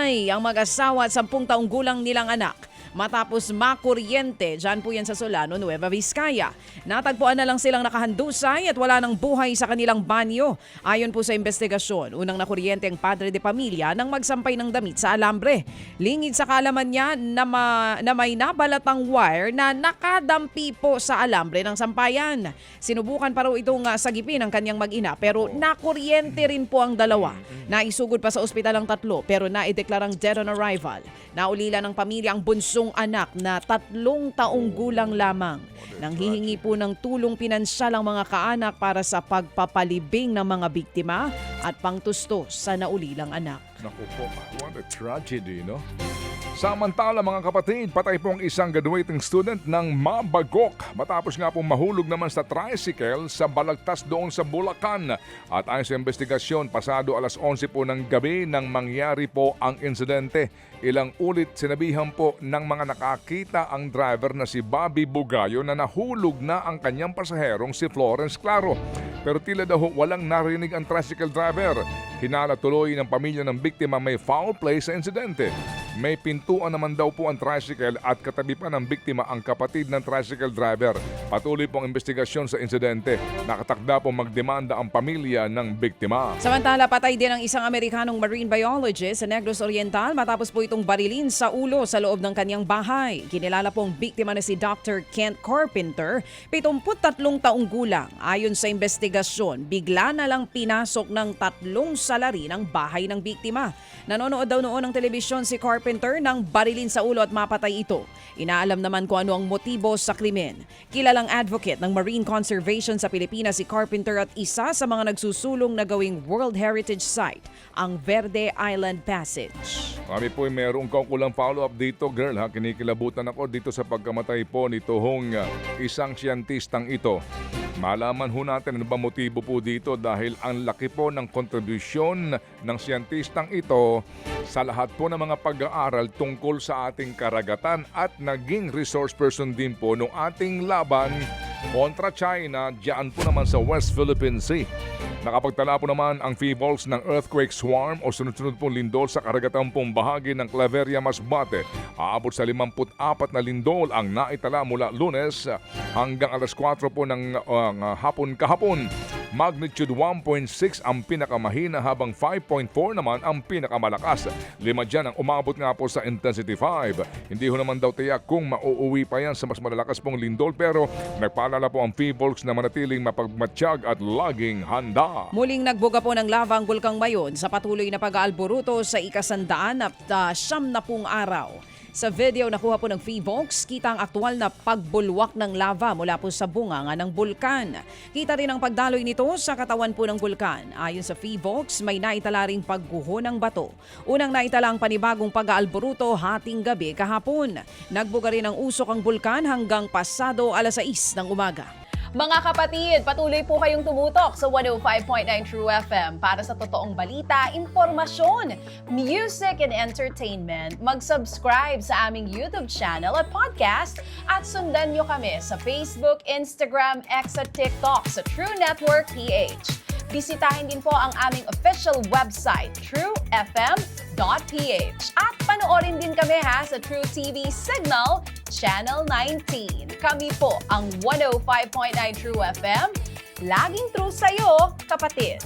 namatay ang mag-asawa at 10 taong gulang nilang anak matapos makuryente. Diyan po yan sa Solano, Nueva Vizcaya. Natagpuan na lang silang nakahandusay at wala ng buhay sa kanilang banyo. Ayon po sa investigasyon, unang nakuryente ang padre de pamilya nang magsampay ng damit sa alambre. Lingid sa kaalaman niya na may nabalatang wire na nakadampi po sa alambre ng sampayan. Sinubukan pa raw itong sagipin ng kanyang mag-ina pero nakuryente rin po ang dalawa. Naisugod pa sa ospital ang 3 pero naideklarang dead on arrival. Naulila ng pamilya ang bunsong anak na 3 taong gulang lamang. Nanghihingi po ng tulong pinansyal ang mga kaanak para sa pagpapalibing ng mga biktima at pangtustos sa naulilang anak. Naku po, what a tragedy, no? Samantala mga kapatid, patay pong isang graduating student ng Mabagok matapos nga pong mahulog naman sa tricycle sa balagtas doon sa Bulacan. At ayon sa investigasyon, pasado alas 11 po ng gabi nang mangyari po ang insidente. Ilang ulit sinabihan po ng mga nakakita ang driver na si Bobby Bugayo na nahulog na ang kanyang pasaherong si Florence Claro. Pero tila daw walang narinig ang tricycle driver. Hinala tuloy ng pamilya ng biktima may foul play sa insidente. May pintuan naman daw po ang tricycle at katabi pa ng biktima ang kapatid ng tricycle driver. Patuloy pong investigasyon sa insidente. Nakatakda po magdemanda ang pamilya ng biktima. Samantala, patay din ang isang Amerikanong marine biologist sa Negros Oriental matapos po itong barilin sa ulo sa loob ng kanyang bahay. Kinilala pong biktima na si Dr. Kent Carpenter, 73 taong gulang. Ayon sa investigasyon, bigla na lang pinasok ng 3 salarin ang bahay ng biktima. Nanonood daw noon ng telebisyon si Carpenter nang barilin sa ulo at mapatay ito. Inaalam naman kung ano ang motibo sa krimen. Kilalang advocate ng Marine Conservation sa Pilipinas si Carpenter at isa sa mga nagsusulong na gawing World Heritage Site, ang Verde Island Passage. Kami po ay mayroong kaukulang follow-up dito, girl. Kinikilabutan ako dito sa pagkamatay po nito hong isang siyentistang ito. Malaman ho natin ano ba motibo po dito dahil ang laki po ng kontribusyon ng siyentistang ito sa lahat po ng mga pag-aaral tungkol sa ating karagatan at naging resource person din po ng ating laban kontra China diyan po naman sa West Philippine Sea. Nakapagtala po naman ang PHIVOLCS ng earthquake swarm o sunod-sunod pong lindol sa karagatan pong bahagi ng Claveria, Masbate. Aabot sa 54 na lindol ang naitala mula Lunes hanggang alas 4 po ng hapon kahapon. Magnitude 1.6 ang pinakamahina habang 5.4 naman ang pinakamalakas. 5 dyan ang umabot nga po sa intensity 5. Hindi ho naman daw tiyak kung mauuwi pa yan sa mas malalakas pong lindol pero nagpaalala po ang PHIVOLCS na manatiling mapagmatsyag at laging handa. Muling nagbuga po ng lava ang Bulkang Mayon sa patuloy na pag-aalboruto sa 100 at 70 araw. Sa video nakuha po ng PHIVOLCS, kita ang aktual na pagbulwak ng lava mula po sa bunganga ng bulkan. Kita rin ang pagdaloy nito sa katawan po ng bulkan. Ayon sa PHIVOLCS, may naitala ring pagguho ng bato. Unang naitala ang panibagong pag-aalboruto hating gabi kahapon. Nagbuga rin ang usok ang bulkan hanggang pasado alas 6 ng umaga. Mga kapatid, patuloy po kayong tumutok sa 105.9 True FM para sa totoong balita, impormasyon, music and entertainment. Mag-subscribe sa aming YouTube channel at podcast at sundan nyo kami sa Facebook, Instagram, X at TikTok sa True Network PH. Bisitahin din po ang aming official website, truefm.ph. At panoorin din kami sa True TV Signal, Channel 19. Kami po ang 105.9 True FM. Laging true sa'yo, kapatid.